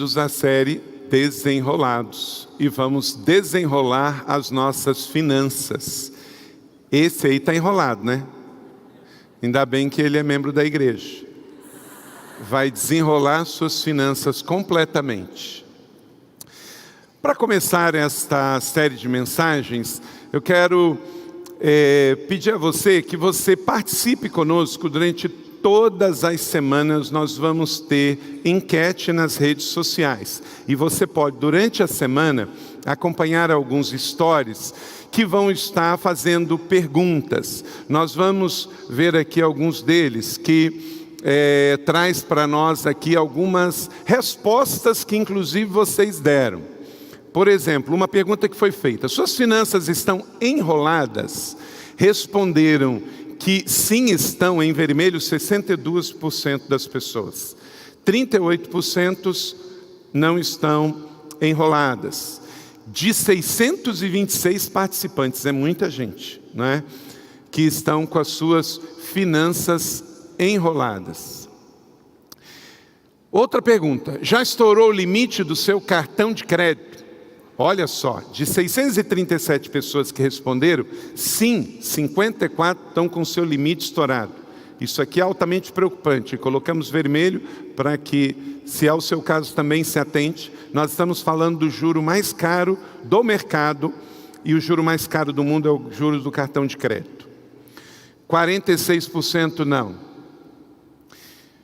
bem-vindos à série Desenrolados. E vamos desenrolar as nossas finanças. Esse aí está enrolado, né? Ainda bem que ele é membro da igreja. Vai desenrolar suas finanças completamente. Para começar esta série de mensagens, eu quero pedir a você que você participe conosco durante todas as semanas. Nós vamos ter enquete nas redes sociais. E você pode, durante a semana, acompanhar alguns stories que vão estar fazendo perguntas. Nós vamos ver aqui alguns deles que traz para nós aqui algumas respostas que inclusive vocês deram. Por exemplo, uma pergunta que foi feita: suas finanças estão enroladas? Responderam que sim, estão, em vermelho, 62% das pessoas. 38% não estão enroladas. De 626 participantes, é muita gente, não é? Que estão com as suas finanças enroladas. Outra pergunta: já estourou o limite do seu cartão de crédito? Olha só, de 637 pessoas que responderam, sim, 54 estão com o seu limite estourado. Isso aqui é altamente preocupante. Colocamos vermelho para que, se é o seu caso, também se atente. Nós estamos falando do juro mais caro do mercado, e o juro mais caro do mundo é o juro do cartão de crédito. 46% não.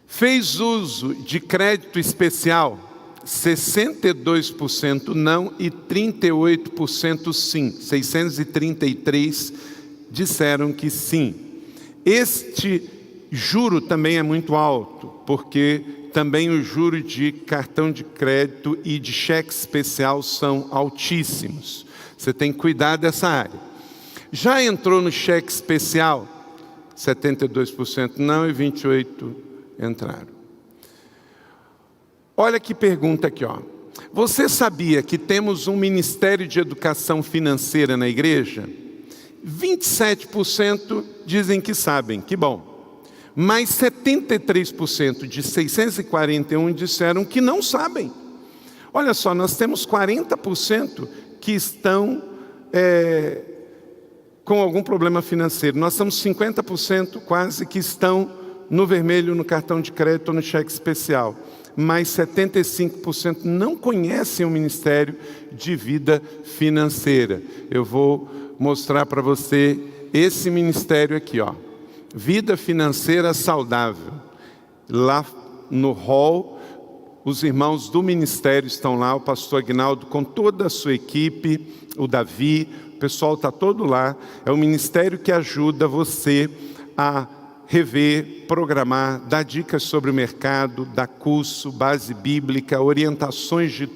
Fez uso de crédito especial? 62% não e 38% sim. 633 disseram que sim. Este juro também é muito alto, porque também o juro de cartão de crédito e de cheque especial são altíssimos. Você tem que cuidar dessa área. Já entrou no cheque especial? 72% não e 28% entraram. Olha que pergunta aqui, ó. Você sabia que temos um Ministério de Educação Financeira na igreja? 27% dizem que sabem, que bom. Mas 73% de 641 disseram que não sabem. Olha só, nós temos 40% que estão com algum problema financeiro. Nós temos 50% quase que estão no vermelho, no cartão de crédito ou no cheque especial. Mas 75% não conhecem o Ministério de Vida Financeira. Eu vou mostrar para você esse ministério aqui, ó. Vida Financeira Saudável. Lá no hall, os irmãos do ministério estão lá, o pastor Aguinaldo com toda a sua equipe, o Davi, o pessoal está todo lá. É um ministério que ajuda você a rever, programar, dar dicas sobre o mercado, dar curso, base bíblica, orientações de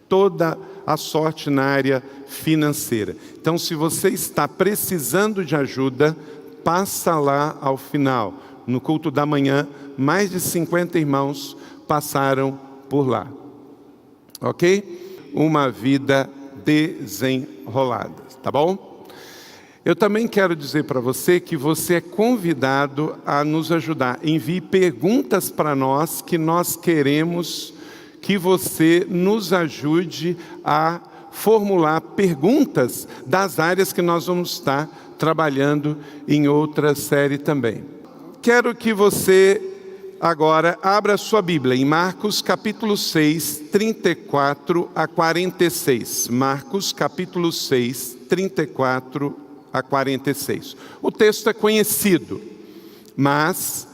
toda a sorte na área financeira. Então, se você está precisando de ajuda, passa lá ao final. No culto da manhã, mais de 50 irmãos passaram por lá. Ok? Uma vida desenrolada, tá bom? Eu também quero dizer para você que você é convidado a nos ajudar. Envie perguntas para nós, que nós queremos que você nos ajude a formular perguntas das áreas que nós vamos estar trabalhando em outra série também. Quero que você agora abra a sua Bíblia em Marcos capítulo 6, 34 a 46. Marcos capítulo 6, 34 a 46. O texto é conhecido, mas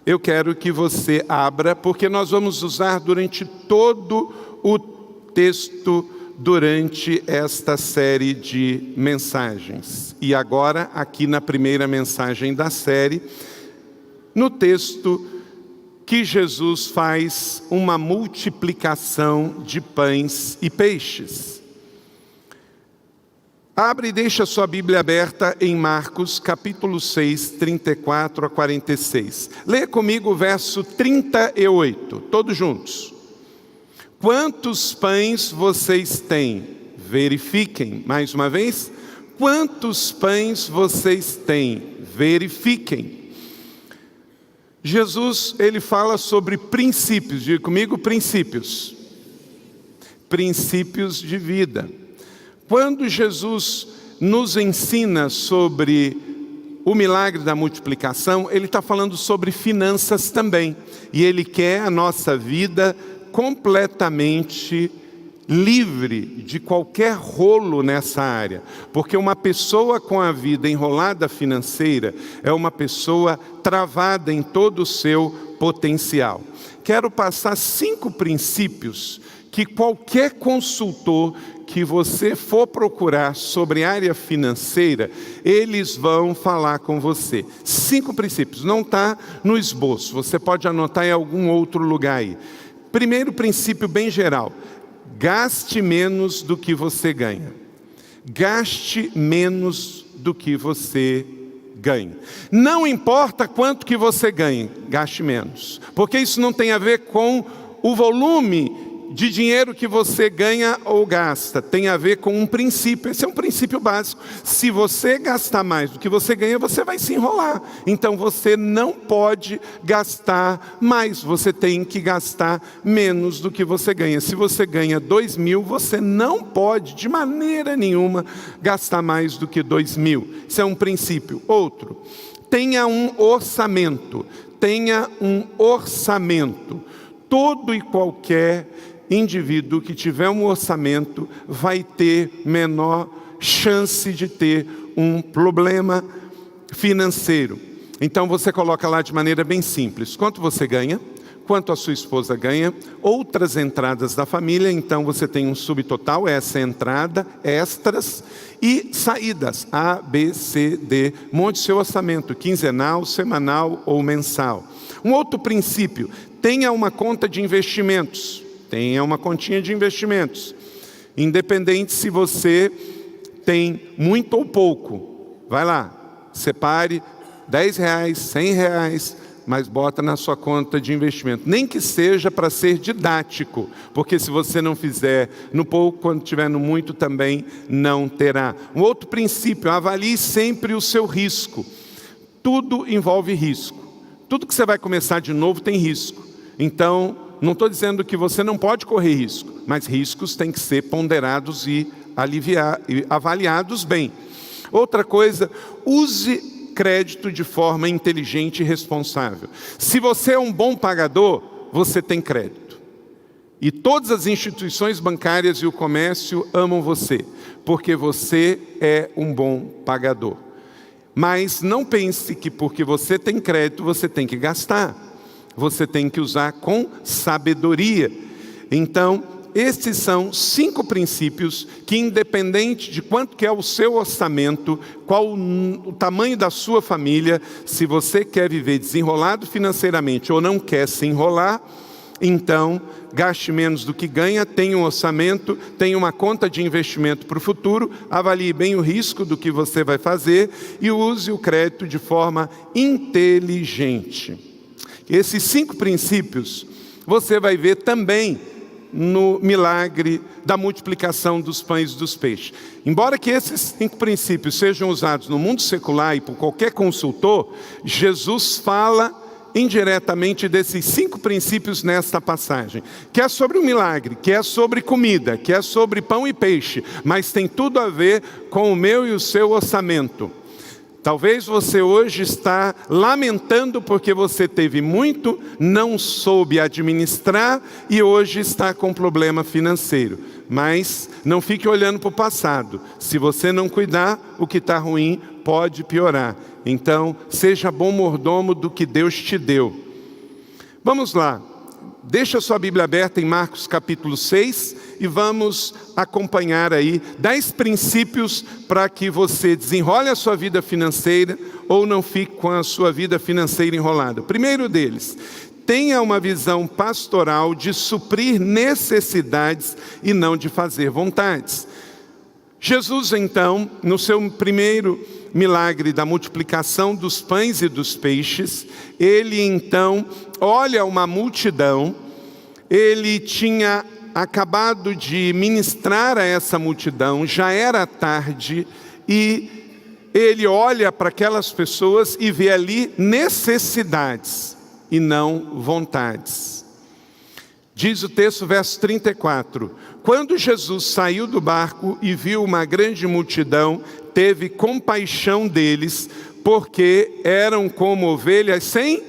eu quero que você abra, porque nós vamos usar durante todo o texto durante esta série de mensagens. E agora, aqui na primeira mensagem da série, no texto que Jesus faz uma multiplicação de pães e peixes. Abre e deixa a sua Bíblia aberta em Marcos, capítulo 6, 34 a 46. Leia comigo o verso 38, todos juntos. Quantos pães vocês têm? Verifiquem. Mais uma vez. Quantos pães vocês têm? Verifiquem. Jesus, ele fala sobre princípios. Diga comigo, princípios. princípios de vida. Quando Jesus nos ensina sobre o milagre da multiplicação, ele está falando sobre finanças também. E ele quer a nossa vida completamente livre de qualquer rolo nessa área. Porque uma pessoa com a vida enrolada financeira é uma pessoa travada em todo o seu potencial. Quero passar 5 princípios que qualquer consultor que você for procurar sobre área financeira, eles vão falar com você. 5 princípios, não está no esboço, você pode anotar em algum outro lugar aí. Primeiro princípio bem geral: gaste menos do que você ganha. Gaste menos do que você ganha. Não importa quanto que você ganhe, gaste menos. Porque isso não tem a ver com o volume de dinheiro que você ganha ou gasta. Tem a ver com um princípio. Esse é um princípio básico. Se você gastar mais do que você ganha, você vai se enrolar. Então você não pode gastar mais. Você tem que gastar menos do que você ganha. Se você ganha 2.000, você não pode, de maneira nenhuma, gastar mais do que 2.000. Isso é um princípio. Outro, tenha um orçamento. Tenha um orçamento. Todo e qualquer indivíduo que tiver um orçamento vai ter menor chance de ter um problema financeiro. Então você coloca lá de maneira bem simples: quanto você ganha, quanto a sua esposa ganha, outras entradas da família. Então você tem um subtotal, essa é a entrada, extras e saídas, A, B, C, D. Monte seu orçamento, quinzenal, semanal ou mensal. Um outro princípio: tenha uma conta de investimentos. Tenha uma continha de investimentos. Independente se você tem muito ou pouco. Vai lá, separe R$10, R$100, mas bota na sua conta de investimento. Nem que seja para ser didático, porque se você não fizer no pouco, quando tiver no muito também não terá. Um outro princípio: avalie sempre o seu risco. Tudo envolve risco. Tudo que você vai começar de novo tem risco. Então, não estou dizendo que você não pode correr risco, mas riscos têm que ser ponderados e avaliados bem. Outra coisa: use crédito de forma inteligente e responsável. Se você é um bom pagador, você tem crédito. E todas as instituições bancárias e o comércio amam você, porque você é um bom pagador. Mas não pense que porque você tem crédito, você tem que gastar. Você tem que usar com sabedoria. Então, esses são 5 princípios que, independente de quanto que é o seu orçamento, qual o tamanho da sua família, se você quer viver desenrolado financeiramente ou não quer se enrolar, então gaste menos do que ganha, tenha um orçamento, tenha uma conta de investimento para o futuro, avalie bem o risco do que você vai fazer e use o crédito de forma inteligente. Esses 5 princípios você vai ver também no milagre da multiplicação dos pães e dos peixes. Embora que esses 5 princípios sejam usados no mundo secular e por qualquer consultor, Jesus fala indiretamente desses 5 princípios nesta passagem, que é sobre o milagre, que é sobre comida, que é sobre pão e peixe, mas tem tudo a ver com o meu e o seu orçamento. Talvez você hoje está lamentando porque você teve muito, não soube administrar e hoje está com problema financeiro. Mas não fique olhando para o passado. Se você não cuidar, o que está ruim pode piorar. Então, seja bom mordomo do que Deus te deu. Vamos lá. Deixa a sua Bíblia aberta em Marcos capítulo 6 e vamos acompanhar aí 10 princípios para que você desenrole a sua vida financeira ou não fique com a sua vida financeira enrolada. O primeiro deles: tenha uma visão pastoral de suprir necessidades e não de fazer vontades. Jesus, então, no seu primeiro milagre da multiplicação dos pães e dos peixes, ele então olha uma multidão. Ele tinha acabado de ministrar a essa multidão, já era tarde, e ele olha para aquelas pessoas e vê ali necessidades e não vontades. Diz o texto, verso 34. Quando Jesus saiu do barco e viu uma grande multidão, teve compaixão deles, porque eram como ovelhas sem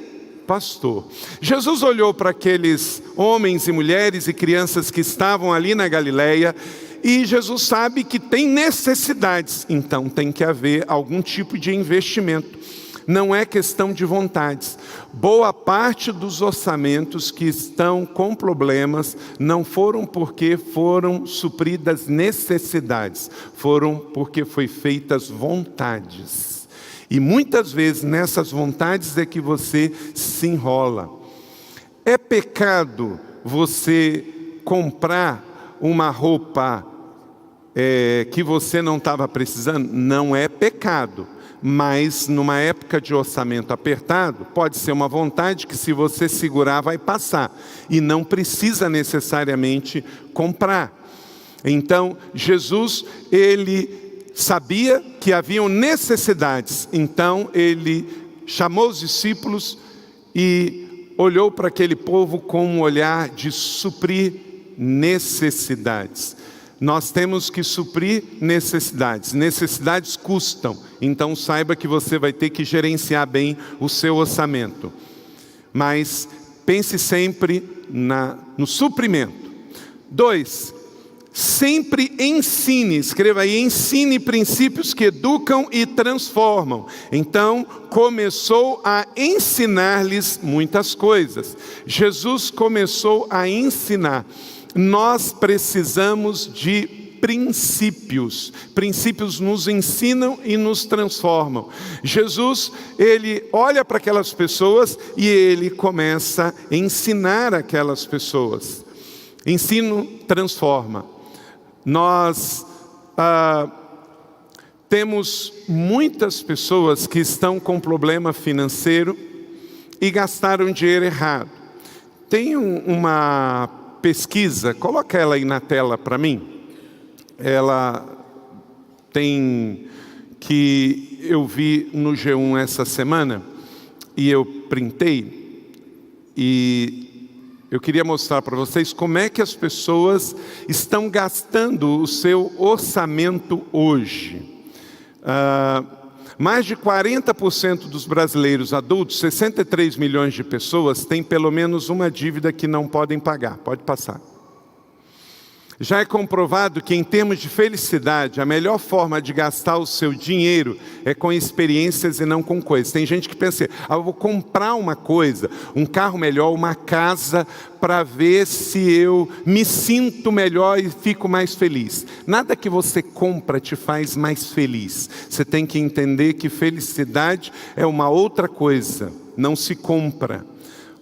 pastor. Jesus olhou para aqueles homens e mulheres e crianças que estavam ali na Galileia, e Jesus sabe que tem necessidades, então tem que haver algum tipo de investimento. Não é questão de vontades. Boa parte dos orçamentos que estão com problemas não foram porque foram supridas necessidades, foram porque foi feitas vontades. E muitas vezes nessas vontades é que você se enrola. É pecado você comprar uma roupa que você não estava precisando? Não é pecado. Mas numa época de orçamento apertado, pode ser uma vontade que se você segurar vai passar. E não precisa necessariamente comprar. Então, Jesus, ele sabia que haviam necessidades. Então, ele chamou os discípulos e olhou para aquele povo com um olhar de suprir necessidades. Nós temos que suprir necessidades. Necessidades custam. Então saiba que você vai ter que gerenciar bem o seu orçamento. Mas pense sempre no suprimento. 2. Sempre ensine, escreva aí, ensine princípios que educam e transformam. Então começou a ensinar-lhes muitas coisas. Jesus começou a ensinar. Nós precisamos de princípios. Princípios nos ensinam e nos transformam. Jesus, ele olha para aquelas pessoas e ele começa a ensinar aquelas pessoas. Ensino transforma. Nós temos muitas pessoas que estão com problema financeiro e gastaram dinheiro errado. Tem uma pesquisa, coloca ela aí na tela para mim. Ela tem, que eu vi no G1 essa semana, e eu printei, e eu queria mostrar para vocês como é que as pessoas estão gastando o seu orçamento hoje. Mais de 40% dos brasileiros adultos, 63 milhões de pessoas, têm pelo menos uma dívida que não podem pagar. Pode passar. Já é comprovado que, em termos de felicidade, a melhor forma de gastar o seu dinheiro é com experiências e não com coisas. Tem gente que pensa, eu vou comprar uma coisa, um carro melhor, uma casa, para ver se eu me sinto melhor e fico mais feliz. Nada que você compra te faz mais feliz. Você tem que entender que felicidade é uma outra coisa, não se compra.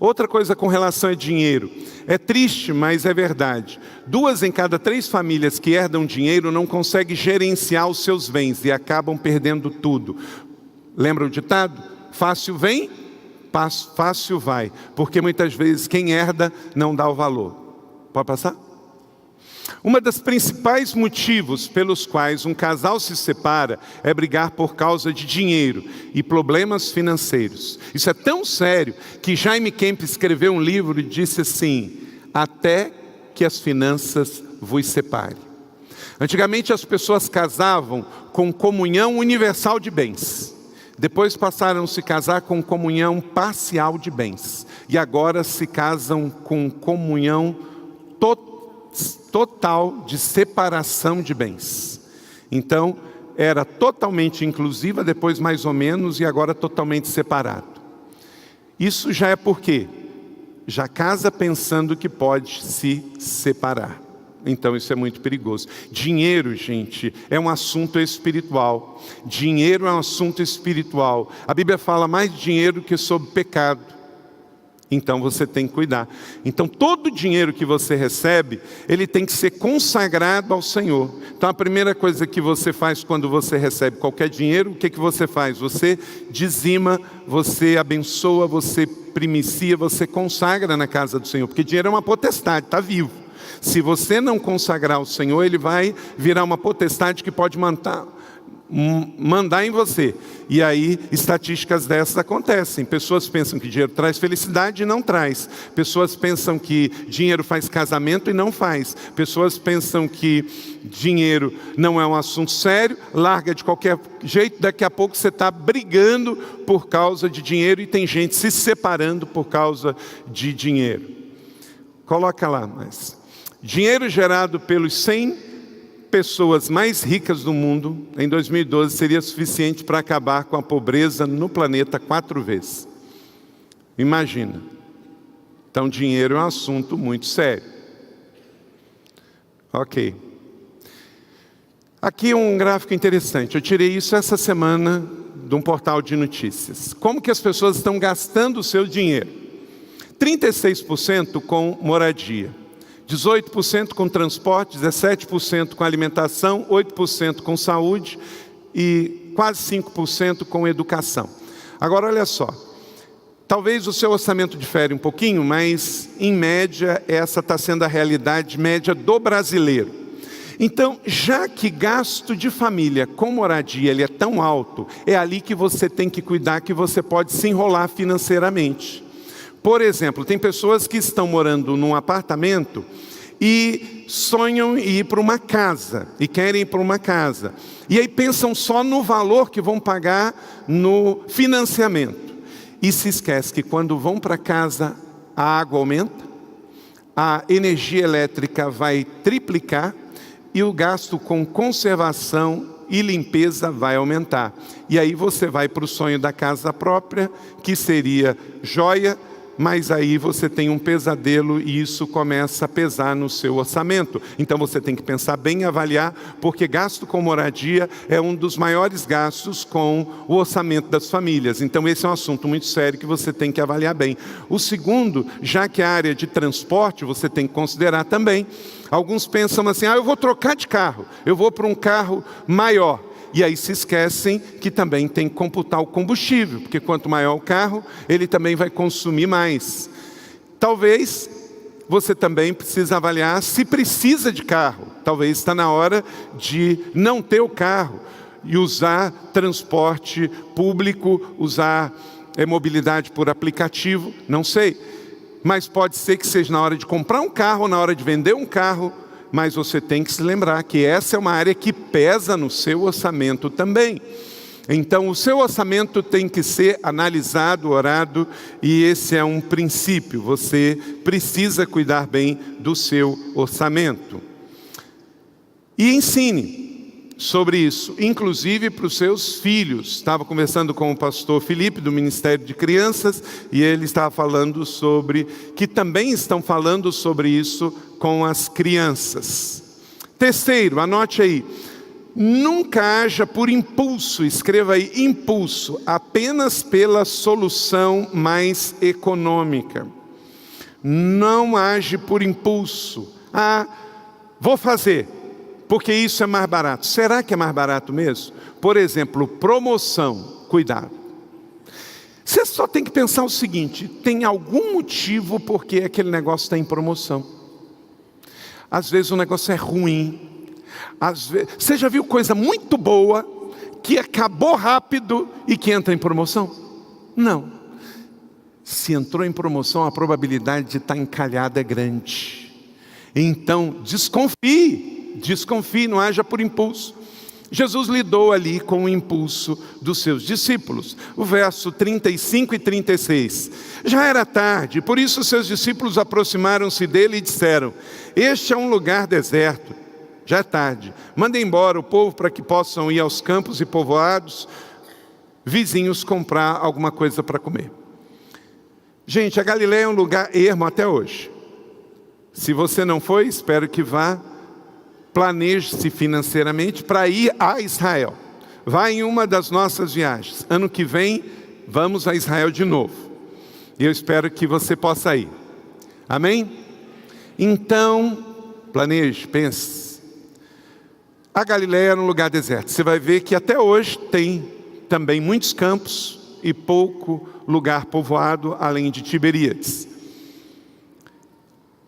Outra coisa com relação a dinheiro. É triste, mas é verdade. 2 em cada 3 famílias que herdam dinheiro não conseguem gerenciar os seus bens e acabam perdendo tudo. Lembra o ditado? Fácil vem, fácil vai. Porque muitas vezes quem herda não dá o valor. Pode passar? Uma das principais motivos pelos quais um casal se separa é brigar por causa de dinheiro e problemas financeiros. Isso é tão sério que Jaime Kemp escreveu um livro e disse assim: até que as finanças vos separem. Antigamente as pessoas casavam com comunhão universal de bens. Depois passaram a se casar com comunhão parcial de bens. E agora se casam com comunhão total de separação de bens. Então, era totalmente inclusiva, depois mais ou menos, e agora totalmente separado. Isso já é porque já casa pensando que pode se separar. Então isso é muito perigoso. Dinheiro, gente, é um assunto espiritual. Dinheiro é um assunto espiritual. A Bíblia fala mais de dinheiro que sobre pecado. Então você tem que cuidar. Então todo o dinheiro que você recebe, ele tem que ser consagrado ao Senhor. Então a primeira coisa que você faz quando você recebe qualquer dinheiro, o que você faz? Você dizima, você abençoa, você primicia, você consagra na casa do Senhor. Porque dinheiro é uma potestade, está vivo. Se você não consagrar ao Senhor, ele vai virar uma potestade que pode mandar em você. E aí, estatísticas dessas acontecem. Pessoas pensam que dinheiro traz felicidade e não traz. Pessoas pensam que dinheiro faz casamento e não faz. Pessoas pensam que dinheiro não é um assunto sério, larga de qualquer jeito, daqui a pouco você está brigando por causa de dinheiro e tem gente se separando por causa de dinheiro. Coloca lá, mas dinheiro gerado pelos 100 pessoas mais ricas do mundo, em 2012, seria suficiente para acabar com a pobreza no planeta 4 vezes. Imagina. Então, dinheiro é um assunto muito sério. Ok. Aqui um gráfico interessante. Eu tirei isso essa semana de um portal de notícias. Como que as pessoas estão gastando o seu dinheiro? 36% com moradia. 18% com transporte, 17% com alimentação, 8% com saúde e quase 5% com educação. Agora, olha só. Talvez o seu orçamento difere um pouquinho, mas, em média, essa está sendo a realidade média do brasileiro. Então, já que gasto de família com moradia ele é tão alto, é ali que você tem que cuidar, que você pode se enrolar financeiramente. Por exemplo, tem pessoas que estão morando num apartamento e sonham em ir para uma casa, e querem ir para uma casa. E aí pensam só no valor que vão pagar no financiamento. E se esquece que quando vão para casa, a água aumenta, a energia elétrica vai triplicar e o gasto com conservação e limpeza vai aumentar. E aí você vai para o sonho da casa própria, que seria joia, mas aí você tem um pesadelo e isso começa a pesar no seu orçamento. Então você tem que pensar bem e avaliar, porque gasto com moradia é um dos maiores gastos com o orçamento das famílias. Então esse é um assunto muito sério que você tem que avaliar bem. O segundo, já que a área de transporte você tem que considerar também. Alguns pensam assim, eu vou trocar de carro, eu vou para um carro maior. E aí se esquecem que também tem que computar o combustível, porque quanto maior o carro, ele também vai consumir mais. Talvez você também precise avaliar se precisa de carro. Talvez está na hora de não ter o carro e usar transporte público, usar mobilidade por aplicativo, não sei. Mas pode ser que seja na hora de comprar um carro ou na hora de vender um carro. Mas você tem que se lembrar que essa é uma área que pesa no seu orçamento também. Então, o seu orçamento tem que ser analisado, orado, e esse é um princípio. Você precisa cuidar bem do seu orçamento. E ensine sobre isso, inclusive para os seus filhos. Estava conversando com o pastor Felipe, do Ministério de Crianças, e ele estava falando sobre, que também estão falando sobre isso com as crianças. Terceiro, anote aí, nunca haja por impulso, escreva aí, impulso, apenas pela solução mais econômica. Não age por impulso. Vou fazer, porque isso é mais barato. Será que é mais barato mesmo? Por exemplo, promoção, cuidado. Você só tem que pensar o seguinte, tem algum motivo porque aquele negócio está em promoção. Às vezes o negócio é ruim. Você já viu coisa muito boa que acabou rápido e que entra em promoção? Não. Se entrou em promoção, a probabilidade de estar encalhada é grande. Então, desconfie, não haja por impulso. Jesus lidou ali com o impulso dos seus discípulos. O verso 35 e 36. Já era tarde, por isso seus discípulos aproximaram-se dele e disseram: este é um lugar deserto, já é tarde. Manda embora o povo para que possam ir aos campos e povoados vizinhos comprar alguma coisa para comer. Gente, a Galileia é um lugar ermo até hoje. Se você não foi, espero que vá. Planeje-se financeiramente para ir a Israel. Vá em uma das nossas viagens. Ano que vem, vamos a Israel de novo. E eu espero que você possa ir. Amém? Então, planeje, pense. A Galileia era um lugar deserto. Você vai ver que até hoje tem também muitos campos e pouco lugar povoado, além de Tiberíades.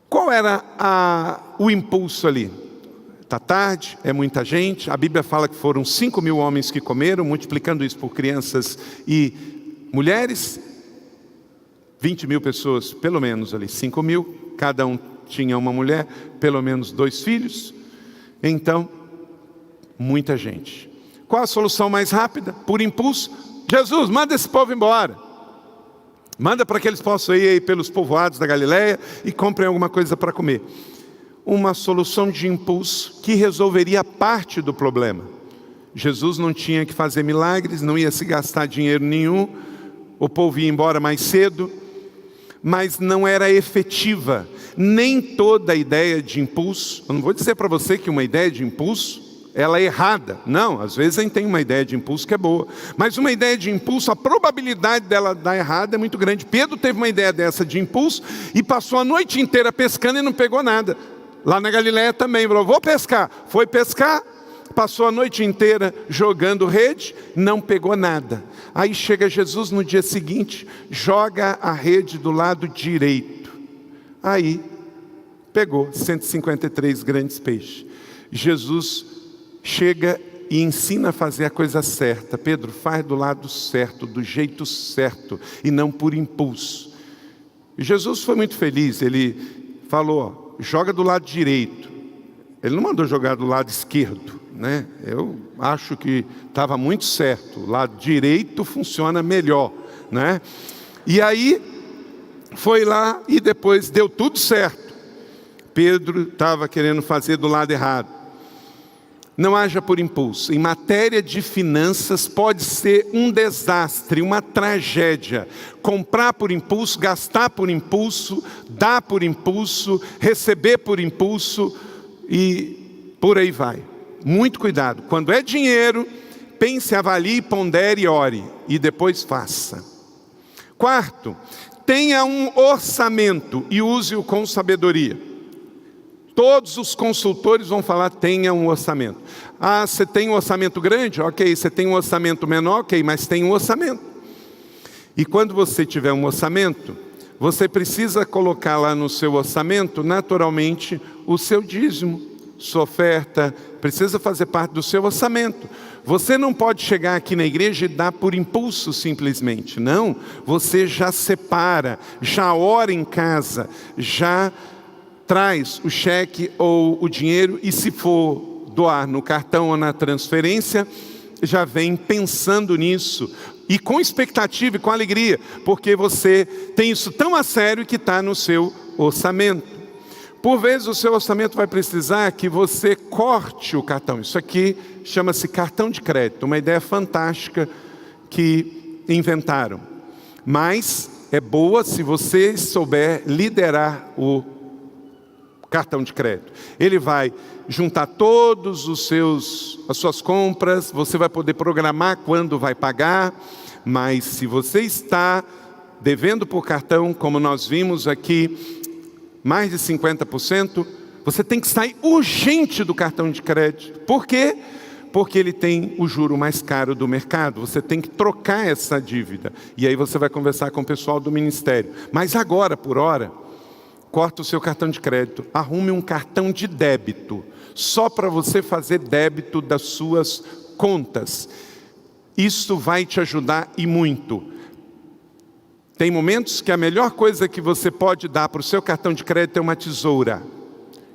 Qual era o impulso ali? Está tarde, é muita gente. A Bíblia fala que foram 5.000 homens que comeram, multiplicando isso por crianças e mulheres. 20.000 pessoas, pelo menos ali, 5.000. Cada um tinha uma mulher, pelo menos 2 filhos. Então, muita gente. Qual a solução mais rápida? Por impulso. Jesus, manda esse povo embora. Manda para que eles possam ir aí pelos povoados da Galileia e comprem alguma coisa para comer. Uma solução de impulso que resolveria parte do problema. Jesus não tinha que fazer milagres, não ia se gastar dinheiro nenhum, o povo ia embora mais cedo, mas não era efetiva. Nem toda ideia de impulso, eu não vou dizer para você que uma ideia de impulso, ela é errada. Não, às vezes a gente tem uma ideia de impulso que é boa. Mas uma ideia de impulso, a probabilidade dela dar errada é muito grande. Pedro teve uma ideia dessa de impulso e passou a noite inteira pescando e não pegou nada. Lá na Galileia também, falou, vou pescar. Foi pescar, passou a noite inteira jogando rede, não pegou nada. Aí chega Jesus no dia seguinte, joga a rede do lado direito. Aí pegou 153 grandes peixes. Jesus chega e ensina a fazer a coisa certa. Pedro, faz do lado certo, do jeito certo, e não por impulso. E Jesus foi muito feliz, ele falou, joga do lado direito. Ele não mandou jogar do lado esquerdo, né? Eu acho que estava muito certo. O lado direito funciona melhor, né? E aí, foi lá e depois deu tudo certo. Pedro estava querendo fazer do lado errado. Não haja por impulso. Em matéria de finanças pode ser um desastre, uma tragédia. Comprar por impulso, gastar por impulso, dar por impulso, receber por impulso e por aí vai. Muito cuidado. Quando é dinheiro, pense, avalie, pondere e ore. E depois faça. Quarto, tenha um orçamento e use-o com sabedoria. Todos os consultores vão falar, tenha um orçamento. Ah, você tem um orçamento grande? Ok. Você tem um orçamento menor? Ok, mas tem um orçamento. E quando você tiver um orçamento, você precisa colocar lá no seu orçamento, naturalmente, o seu dízimo, sua oferta, precisa fazer parte do seu orçamento. Você não pode chegar aqui na igreja e dar por impulso simplesmente. Não, você já separa, já ora em casa, já traz o cheque ou o dinheiro e se for doar no cartão ou na transferência, já vem pensando nisso e com expectativa e com alegria, porque você tem isso tão a sério que está no seu orçamento. Por vezes o seu orçamento vai precisar que você corte o cartão. Isso aqui chama-se cartão de crédito, uma ideia fantástica que inventaram. Mas é boa se você souber liderar o cartão de crédito. Ele vai juntar todos as suas compras, você vai poder programar quando vai pagar, mas se você está devendo por cartão, como nós vimos aqui, mais de 50%, você tem que sair urgente do cartão de crédito. Por quê? Porque ele tem o juro mais caro do mercado. Você tem que trocar essa dívida. E aí você vai conversar com o pessoal do ministério. Mas agora, por hora, corta o seu cartão de crédito, arrume um cartão de débito, só para você fazer débito das suas contas. Isso vai te ajudar e muito. Tem momentos que a melhor coisa que você pode dar para o seu cartão de crédito é uma tesoura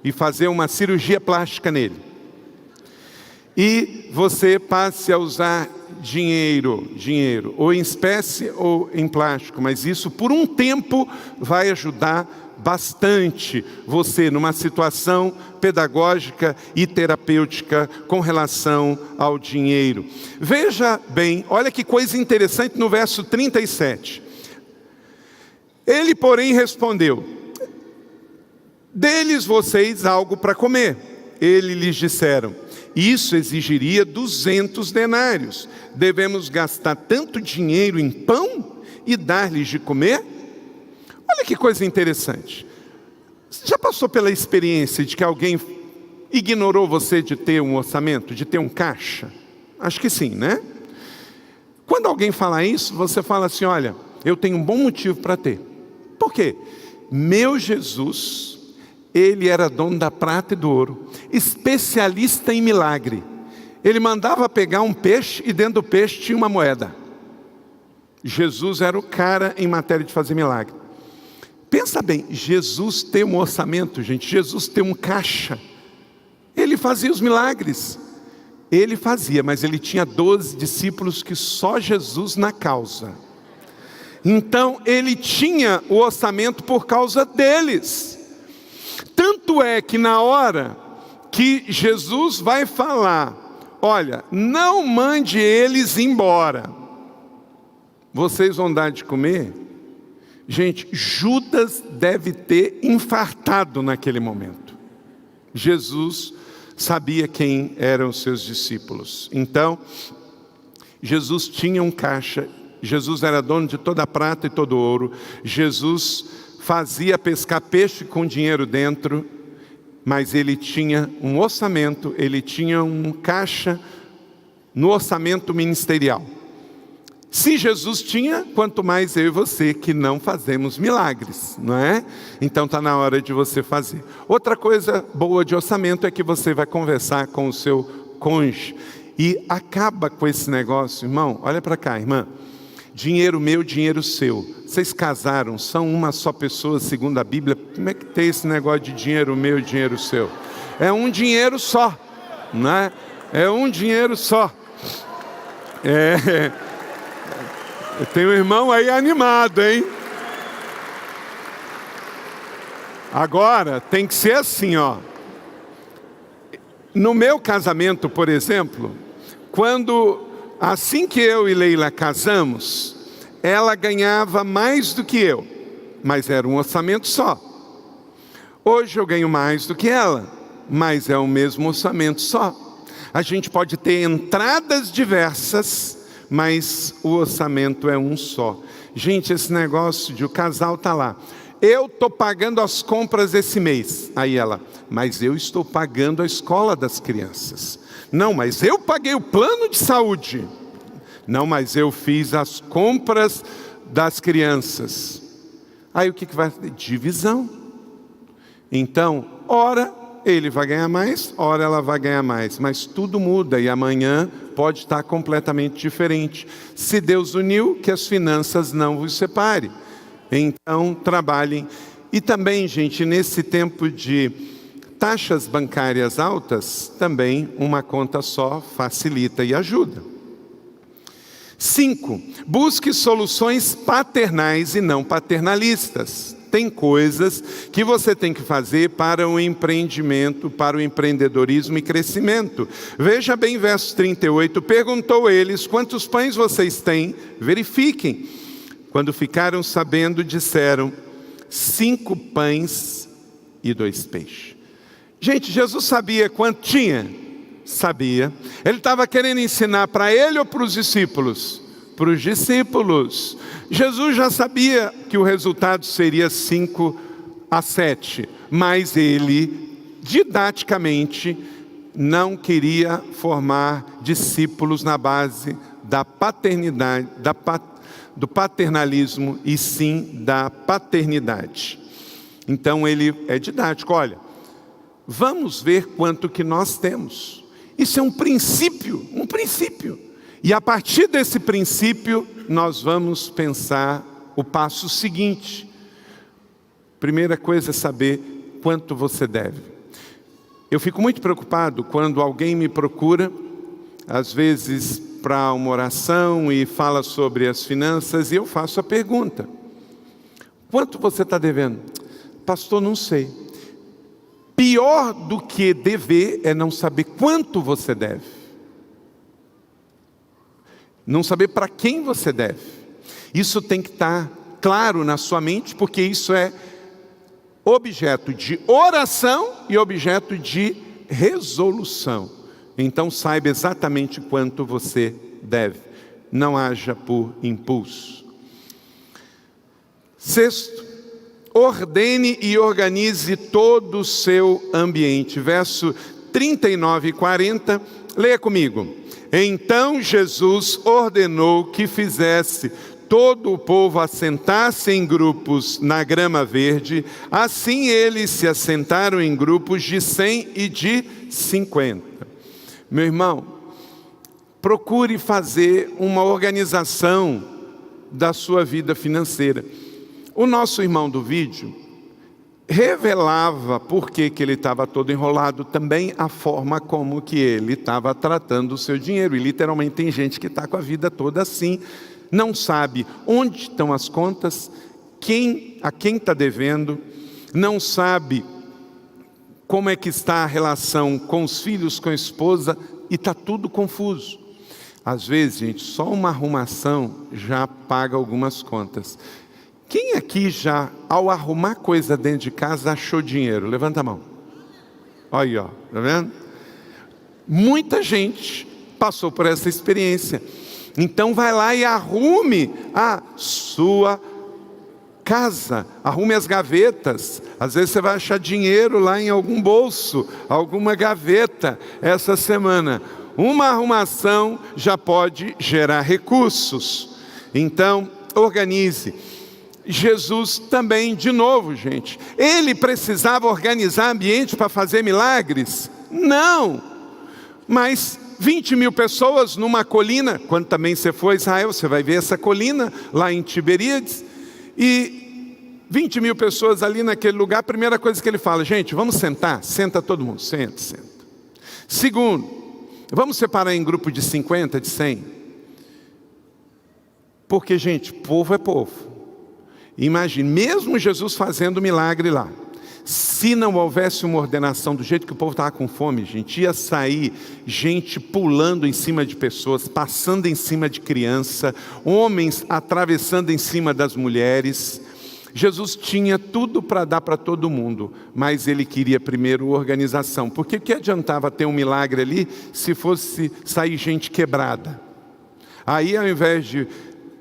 e fazer uma cirurgia plástica nele. E você passe a usar dinheiro, ou em espécie ou em plástico, mas isso por um tempo vai ajudar bastante você numa situação pedagógica e terapêutica com relação ao dinheiro. Veja bem, olha que coisa interessante no verso 37. Ele, porém, respondeu: dê-lhes vocês algo para comer. Ele lhes disseram: isso exigiria 200 denários. Devemos gastar tanto dinheiro em pão e dar-lhes de comer? Olha que coisa interessante. Você já passou pela experiência de que alguém ignorou você de ter um orçamento, de ter um caixa? Acho que sim, né? Quando alguém fala isso, você fala assim: olha, eu tenho um bom motivo para ter. Por quê? Meu Jesus Ele era dono da prata e do ouro, especialista em milagre. Ele mandava pegar um peixe e dentro do peixe tinha uma moeda. Jesus era o cara em matéria de fazer milagre. Pensa bem, Jesus tem um orçamento, gente. Jesus tem um caixa. Ele fazia os milagres. Ele fazia, mas ele tinha 12 discípulos que só Jesus na causa. Então ele tinha o orçamento por causa deles. Tanto é que na hora que Jesus vai falar, olha, não mande eles embora, vocês vão dar de comer. Gente, Judas deve ter infartado naquele momento. Jesus sabia quem eram os seus discípulos. Então, Jesus tinha um caixa. Jesus era dono de toda a prata e todo o ouro. Jesus fazia pescar peixe com dinheiro dentro, mas ele tinha um orçamento, ele tinha um caixa no orçamento ministerial. Se Jesus tinha, quanto mais eu e você que não fazemos milagres, não é? Então está na hora de você fazer. Outra coisa boa de orçamento é que você vai conversar com o seu cônjuge e acaba com esse negócio, irmão. Olha para cá, irmã. Dinheiro meu, dinheiro seu. Vocês casaram, são uma só pessoa segundo a Bíblia. Como é que tem esse negócio de dinheiro meu, dinheiro seu? É um dinheiro só, não é? É um dinheiro só. Eu tenho um irmão aí animado, hein? Agora, tem que ser assim, ó. No meu casamento, por exemplo, assim que eu e Leila casamos, ela ganhava mais do que eu, mas era um orçamento só. Hoje eu ganho mais do que ela, mas é o mesmo orçamento só. A gente pode ter entradas diversas, mas o orçamento é um só. Gente, esse negócio de o casal tá lá. Eu estou pagando as compras esse mês. Aí ela, mas eu estou pagando a escola das crianças. Não, mas eu paguei o plano de saúde. Não, mas eu fiz as compras das crianças. Aí o que vai ter? Divisão. Então, ora ele vai ganhar mais, ora ela vai ganhar mais. Mas tudo muda e amanhã pode estar completamente diferente. Se Deus uniu, que as finanças não vos separem. Então, trabalhem. E também, gente, nesse tempo de taxas bancárias altas, também uma conta só facilita e ajuda. 5. Busque soluções paternais e não paternalistas. Tem coisas que você tem que fazer para o empreendimento, para o empreendedorismo e crescimento. Veja bem, verso 38. Perguntou eles, quantos pães vocês têm? Verifiquem. Quando ficaram sabendo, disseram, 5 pães e 2 peixes. Gente, Jesus sabia quanto tinha? Sabia. Ele estava querendo ensinar para ele ou para os discípulos? Para os discípulos. Jesus já sabia que o resultado seria 5-7, mas ele, didaticamente, não queria formar discípulos na base da paternidade, do paternalismo e sim da paternidade. Então ele é didático. Olha, vamos ver quanto que nós temos. Isso é um princípio, um princípio. E a partir desse princípio, nós vamos pensar o passo seguinte. Primeira coisa é saber quanto você deve. Eu fico muito preocupado quando alguém me procura, às vezes para uma oração e fala sobre as finanças, e eu faço a pergunta: quanto você está devendo? Pastor, não sei. Pior do que dever é não saber quanto você deve. Não saber para quem você deve. Isso tem que estar claro na sua mente, porque isso é objeto de oração e objeto de resolução. Então saiba exatamente quanto você deve. Não haja por impulso. 6. Ordene e organize todo o seu ambiente. Verso 39 e 40, leia comigo. Então Jesus ordenou que fizesse todo o povo assentasse em grupos na grama verde, assim eles se assentaram em grupos de 100 e de 50. Meu irmão, procure fazer uma organização da sua vida financeira. O nosso irmão do vídeo revelava por que ele estava todo enrolado, também a forma como que ele estava tratando o seu dinheiro. E literalmente tem gente que está com a vida toda assim, não sabe onde estão as contas, a quem está devendo, não sabe como é que está a relação com os filhos, com a esposa, e está tudo confuso. Às vezes, gente, só uma arrumação já paga algumas contas. Quem aqui já, ao arrumar coisa dentro de casa, achou dinheiro? Levanta a mão. Olha aí, ó, tá vendo? Muita gente passou por essa experiência. Então vai lá e arrume a sua casa, arrume as gavetas. Às vezes você vai achar dinheiro lá em algum bolso, alguma gaveta essa semana. Uma arrumação já pode gerar recursos. Então, organize. Jesus também, de novo, gente, ele precisava organizar ambiente para fazer milagres? Não, mas 20 mil pessoas numa colina, quando também você for a Israel, você vai ver essa colina lá em Tiberíades, e 20 mil pessoas ali naquele lugar, a primeira coisa que ele fala, gente, vamos sentar? Senta todo mundo, senta. Segundo, vamos separar em grupo de 50, de 100, porque, gente, povo é povo. Imagine, mesmo Jesus fazendo milagre lá, se não houvesse uma ordenação do jeito que o povo estava com fome, gente, ia sair gente pulando em cima de pessoas, passando em cima de criança, homens atravessando em cima das mulheres. Jesus tinha tudo para dar para todo mundo, mas ele queria primeiro organização, porque o que adiantava ter um milagre ali se fosse sair gente quebrada? Aí, ao invés de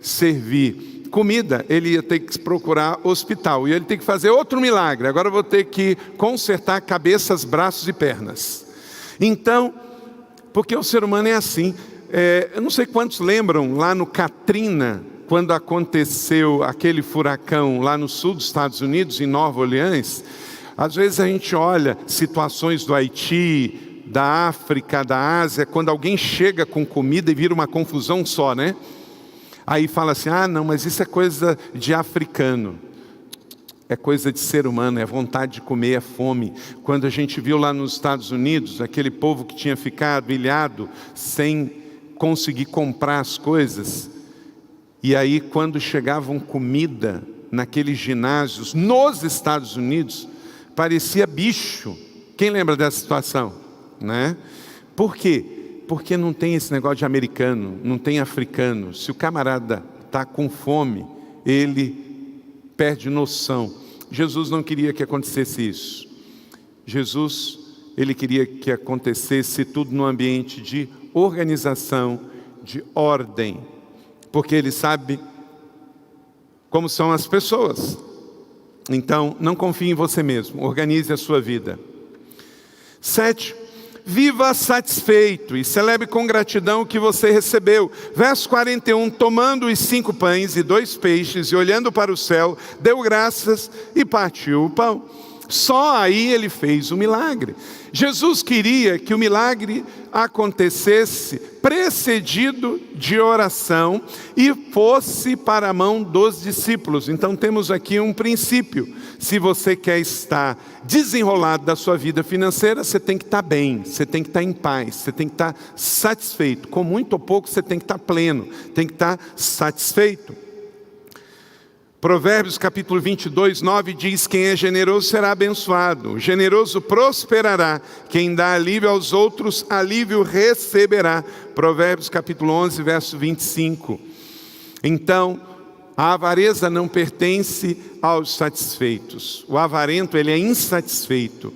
servir comida, ele ia ter que procurar hospital, e ele tem que fazer outro milagre, agora eu vou ter que consertar cabeças, braços e pernas. Então, porque o ser humano é assim, eu não sei quantos lembram lá no Katrina, quando aconteceu aquele furacão lá no sul dos Estados Unidos, em Nova Orleans. Às vezes a gente olha situações do Haiti, da África, da Ásia, quando alguém chega com comida e vira uma confusão só, né? Aí fala assim, não, mas isso é coisa de africano. É coisa de ser humano, é vontade de comer, é fome. Quando a gente viu lá nos Estados Unidos, aquele povo que tinha ficado ilhado, sem conseguir comprar as coisas. E aí quando chegavam comida naqueles ginásios, nos Estados Unidos, parecia bicho. Quem lembra dessa situação? Né? Por quê? Porque não tem esse negócio de americano, não tem africano. Se o camarada está com fome, ele perde noção. Jesus não queria que acontecesse isso. Jesus, ele queria que acontecesse tudo num ambiente de organização, de ordem. Porque ele sabe como são as pessoas. Então, não confie em você mesmo, organize a sua vida. 7. Viva satisfeito e celebre com gratidão o que você recebeu. Verso 41, tomando os 5 pães e 2 peixes e olhando para o céu, deu graças e partiu o pão. Só aí ele fez o milagre. Jesus queria que o milagre acontecesse precedido de oração e fosse para a mão dos discípulos. Então temos aqui um princípio. Se você quer estar desenrolado da sua vida financeira, você tem que estar bem, você tem que estar em paz, você tem que estar satisfeito. Com muito ou pouco você tem que estar pleno, tem que estar satisfeito. Provérbios capítulo 22, 9 diz, quem é generoso será abençoado, o generoso prosperará, quem dá alívio aos outros, alívio receberá. Provérbios capítulo 11, verso 25. Então, a avareza não pertence aos satisfeitos. O avarento, ele é insatisfeito.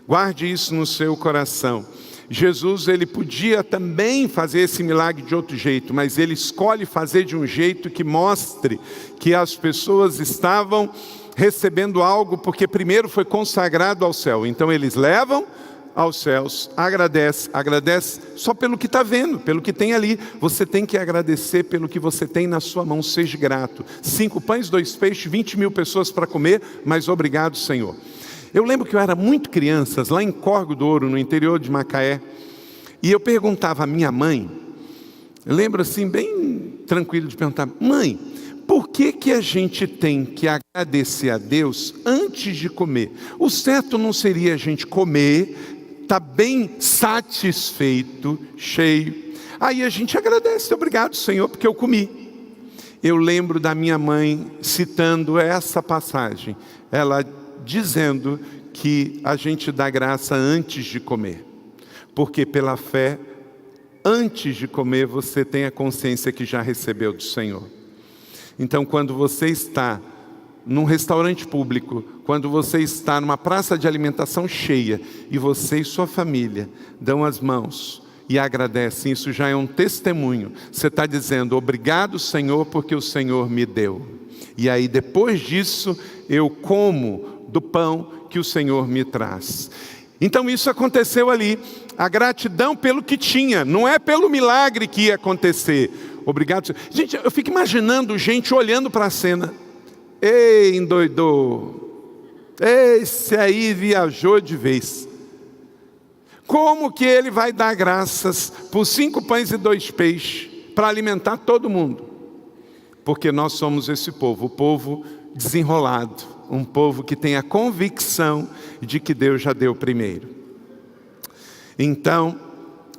Guarde isso no seu coração. Jesus, ele podia também fazer esse milagre de outro jeito, mas ele escolhe fazer de um jeito que mostre que as pessoas estavam recebendo algo, porque primeiro foi consagrado ao céu. Então eles levam aos céus, agradece só pelo que está vendo, pelo que tem ali. Você tem que agradecer pelo que você tem na sua mão, seja grato. 5 pães, 2 peixes, 20.000 pessoas para comer, mas obrigado, Senhor. Eu lembro que eu era muito criança, lá em Córrego do Ouro, no interior de Macaé, e eu perguntava à minha mãe, eu lembro assim, bem tranquilo de perguntar: mãe, por que a gente tem que agradecer a Deus antes de comer? O certo não seria a gente comer, tá bem satisfeito, cheio, aí a gente agradece: obrigado, Senhor, porque eu comi. Eu lembro da minha mãe citando essa passagem, ela dizendo que a gente dá graça antes de comer, porque pela fé, antes de comer, você tem a consciência que já recebeu do Senhor. Então, quando você está num restaurante público, quando você está numa praça de alimentação cheia, e você e sua família dão as mãos e agradecem, isso já é um testemunho. Você está dizendo: obrigado, Senhor, porque o Senhor me deu. E aí, depois disso, eu como do pão que o Senhor me traz. Então isso aconteceu ali, a gratidão pelo que tinha, não é pelo milagre que ia acontecer. Obrigado, Senhor. Gente, eu fico imaginando gente olhando para a cena: ei, endoidou, esse aí viajou de vez. Como que ele vai dar graças por 5 pães e 2 peixes para alimentar todo mundo? Porque nós somos esse povo, o povo desenrolado, um povo que tem a convicção de que Deus já deu primeiro. Então,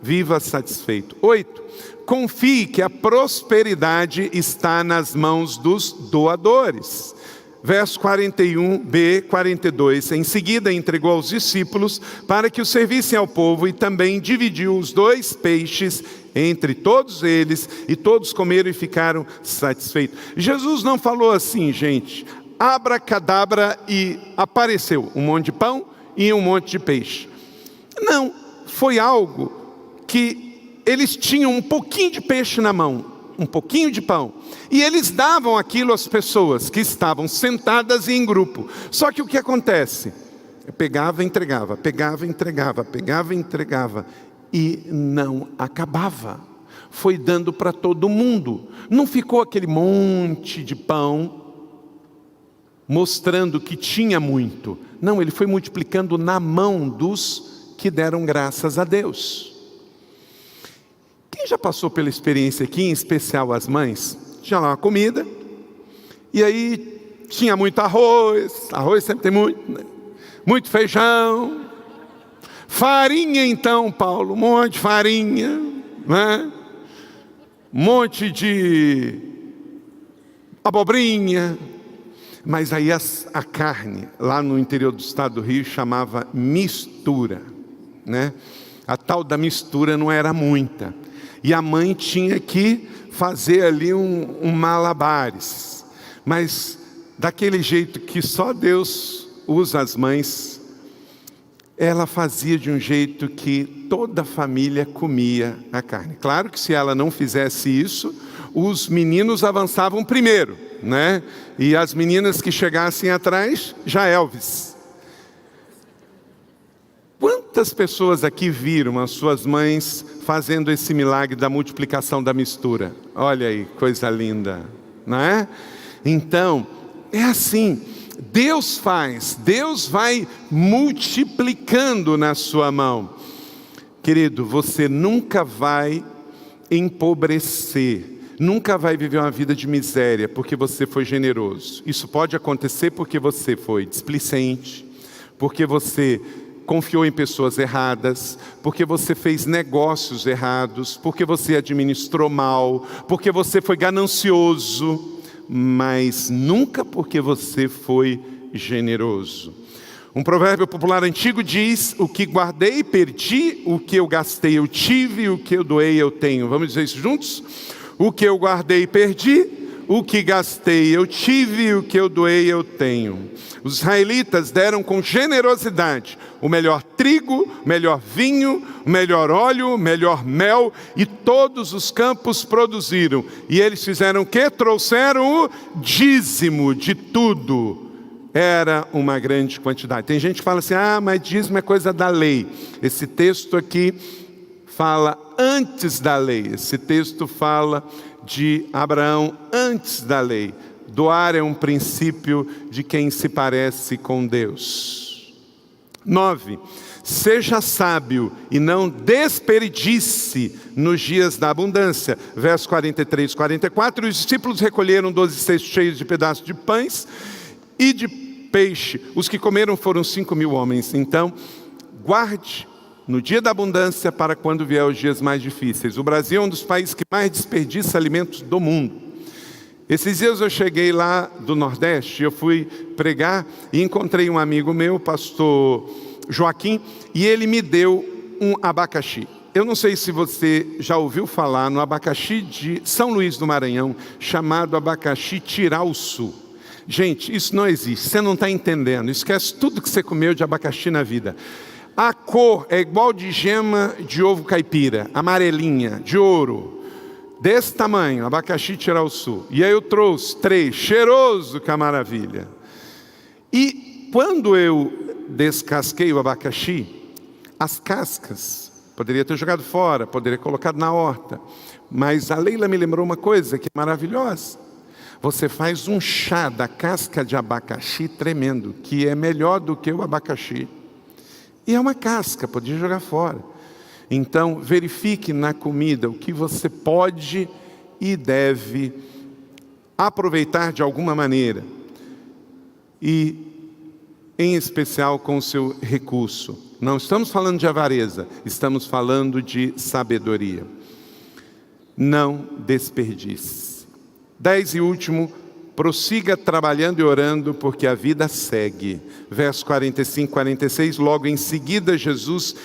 viva satisfeito. 8. Confie que a prosperidade está nas mãos dos doadores. Verso 41b, 42. Em seguida entregou aos discípulos para que o servissem ao povo, e também dividiu os 2 peixes entre todos eles, e todos comeram e ficaram satisfeitos. Jesus não falou assim, gente, abracadabra, e apareceu um monte de pão e um monte de peixe. Não, foi algo que eles tinham um pouquinho de peixe na mão, um pouquinho de pão, e eles davam aquilo às pessoas que estavam sentadas e em grupo. Só que o que acontece? Eu pegava e entregava, pegava e entregava, pegava e entregava, e não acabava. Foi dando para todo mundo. Não ficou aquele monte de pão mostrando que tinha muito. Não, ele foi multiplicando na mão dos que deram graças a Deus. Quem já passou pela experiência aqui, em especial as mães? Tinha lá uma comida, e aí tinha muito arroz sempre tem muito, né? Muito feijão, farinha então, Paulo, um monte de farinha, né? Um monte de abobrinha. Mas aí a carne, lá no interior do estado do Rio, chamava mistura, né? A tal da mistura não era muita, e a mãe tinha que fazer ali um malabares, mas daquele jeito que só Deus usa as mães. Ela fazia de um jeito que toda a família comia a carne. Claro que se ela não fizesse isso, os meninos avançavam primeiro, né? E as meninas que chegassem atrás, já Elvis. Quantas pessoas aqui viram as suas mães fazendo esse milagre da multiplicação da mistura? Olha aí, coisa linda, não é? Então, é assim, Deus faz, Deus vai multiplicando na sua mão. Querido, você nunca vai empobrecer, nunca vai viver uma vida de miséria porque você foi generoso. Isso pode acontecer porque você foi displicente, porque você confiou em pessoas erradas, porque você fez negócios errados, porque você administrou mal, porque você foi ganancioso, mas nunca porque você foi generoso. Um provérbio popular antigo diz: o que guardei, perdi, o que eu gastei, eu tive, o que eu doei, eu tenho. Vamos dizer isso juntos? O que eu guardei, perdi, o que gastei, eu tive, o que eu doei, eu tenho. Os israelitas deram com generosidade o melhor trigo, o melhor vinho, o melhor óleo, o melhor mel, e todos os campos produziram. E eles fizeram o quê? Trouxeram o dízimo de tudo era uma grande quantidade. Tem gente que fala assim, mas dízimo é coisa da lei. Esse texto aqui fala antes da lei. Esse texto fala de Abraão antes da lei. Doar é um princípio de quem se parece com Deus. 9. Seja sábio e não desperdice nos dias da abundância. Verso 43 e 44. Os discípulos recolheram 12 cestos cheios de pedaços de pães e de peixe. Os que comeram foram 5.000 homens. Então, guarde no dia da abundância para quando vier os dias mais difíceis. O Brasil é um dos países que mais desperdiça alimentos do mundo. Esses dias eu cheguei lá do Nordeste, eu fui pregar e encontrei um amigo meu, pastor Joaquim, e ele me deu um abacaxi. Eu não sei se você já ouviu falar no abacaxi de São Luís do Maranhão, chamado abacaxi Tirau-Sul. Gente, isso não existe, você não está entendendo. Esquece tudo que você comeu de abacaxi na vida. A cor é igual de gema de ovo caipira, amarelinha, de ouro. Desse tamanho, abacaxi Tirau-Sul. E aí eu trouxe 3, cheiroso, que maravilha. E quando eu descasquei o abacaxi, as cascas, poderia ter jogado fora, poderia ter colocado na horta. Mas a Leila me lembrou uma coisa que é maravilhosa. Você faz um chá da casca de abacaxi tremendo, que é melhor do que o abacaxi. E é uma casca, podia jogar fora. Então, verifique na comida o que você pode e deve aproveitar de alguma maneira. E, em especial, com o seu recurso. Não estamos falando de avareza, estamos falando de sabedoria. Não desperdice. 10 e último, prossiga trabalhando e orando, porque a vida segue. Verso 45, 46, logo em seguida Jesus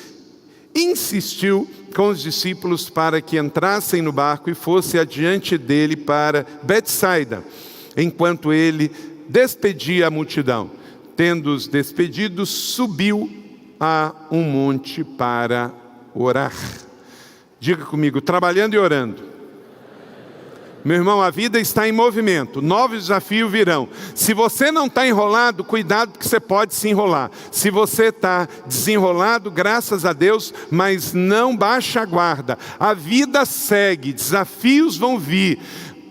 insistiu com os discípulos para que entrassem no barco e fosse adiante dele para Betsaida, enquanto ele despedia a multidão. Tendo-os despedidos, subiu a um monte para orar. Diga comigo, trabalhando e orando. Meu irmão, a vida está em movimento, novos desafios virão. Se você não está enrolado, cuidado porque você pode se enrolar. Se você está desenrolado, graças a Deus, mas não baixa a guarda. A vida segue, desafios vão vir.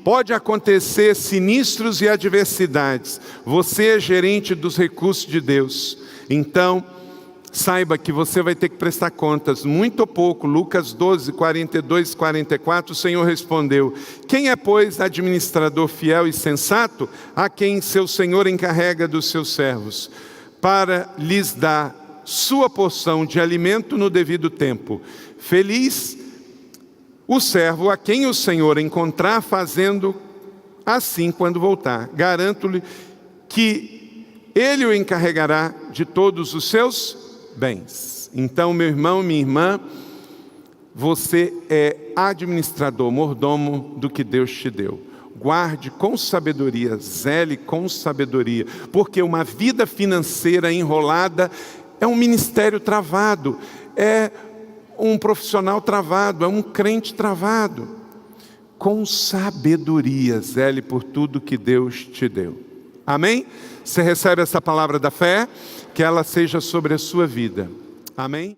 Pode acontecer sinistros e adversidades. Você é gerente dos recursos de Deus. Então, saiba que você vai ter que prestar contas, muito ou pouco. Lucas 12, 42, 44, o Senhor respondeu: quem é, pois, administrador fiel e sensato, a quem seu Senhor encarrega dos seus servos, para lhes dar sua porção de alimento no devido tempo? Feliz o servo a quem o Senhor encontrar fazendo assim quando voltar. Garanto-lhe que ele o encarregará de todos os seus bens. Então, meu irmão, minha irmã, você é administrador, mordomo do que Deus te deu. Guarde com sabedoria, zele com sabedoria, porque uma vida financeira enrolada é um ministério travado, é um profissional travado, é um crente travado. Com sabedoria, zele por tudo que Deus te deu. Amém? Você recebe essa palavra da fé? Que ela seja sobre a sua vida. Amém?